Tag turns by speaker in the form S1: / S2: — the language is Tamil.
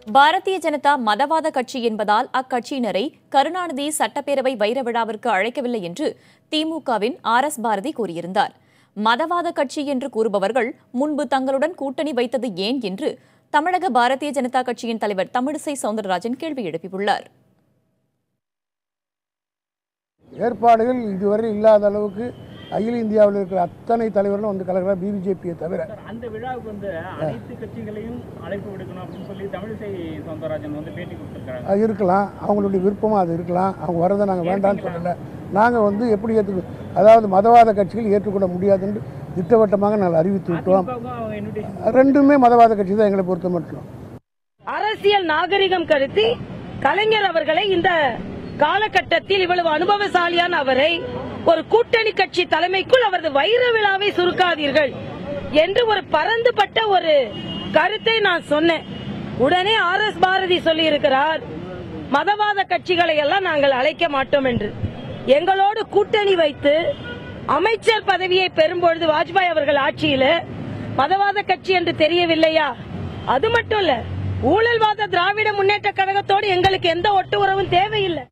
S1: பாரதிய ஜனதா மதவாத கட்சி என்பதால் அக்கட்சியினரை கருணாநிதி சட்டப்பேரவை வைர விழாவிற்கு அழைக்கவில்லை என்று திமுகவின் RS பாரதி கூறியிருந்தார். மதவாத கட்சி என்று கூறுபவர்கள் முன்பு தங்களுடன் கூட்டணி வைத்தது ஏன் என்று தமிழக பாரதிய ஜனதா கட்சியின் தலைவர் தமிழிசை சவுந்தரராஜன் கேள்வி எழுப்பியுள்ளார்.
S2: ஏற்பாடுகள் இதுவரை இல்லாத அளவுக்கு அகில இந்தியாவில் இருக்கிற அத்தனை தலைவர்களும் வந்து கலக்கிறார், பிஜேபியை தவிர.
S3: அந்த விழாவுக்கு வந்து அனைத்து கட்சிகளையும் அழைப்பு விடுக்கணும் அப்படின்னு சொல்லி தமிழிசை சவுந்தரராஜன் வந்து பேட்டி கொடுத்துருக்காங்க.
S2: அது இருக்கலாம், அவங்களுடைய விருப்பமாக அது இருக்கலாம். அவங்க வரதை நாங்கள் வேண்டாம்னு சொல்லலை. நாங்கள் வந்து எப்படி அதாவது மதவாத கட்சிகள் ஏற்றுக்கொள்ள முடியாதுன்னு திட்டவட்டமாக நாங்கள் அறிவித்து விட்டோம். ரெண்டுமே மதவாத கட்சி தான் எங்களை பொறுத்த மட்டும்.
S4: அரசியல் நாகரிகம் கருதி கலைஞர் அவர்களை இந்த காலகட்டத்தில் இவ்வளவு அனுபவசாலியான அவரை ஒரு கூட்டணி கட்சி தலைமைக்குள் அவரது வைர விழாவை சுருக்காதீர்கள் என்று ஒரு பரந்துபட்ட ஒரு கருத்தை நான் சொன்னேன். உடனே RS பாரதி சொல்லி இருக்கிறார், மதவாத கட்சிகளை எல்லாம் நாங்கள் அழைக்க மாட்டோம் என்று. எங்களோடு கூட்டணி வைத்து அமைச்சர் பதவியை பெறும்பொழுது வாஜ்பாய் அவர்கள் ஆட்சியில் மதவாத கட்சி என்று தெரியவில்லையா? அது மட்டும் இல்ல, ஊழல்வாத திராவிட முன்னேற்ற கழகத்தோடு எங்களுக்கு எந்த ஒட்டு உறவும் தேவையில்லை.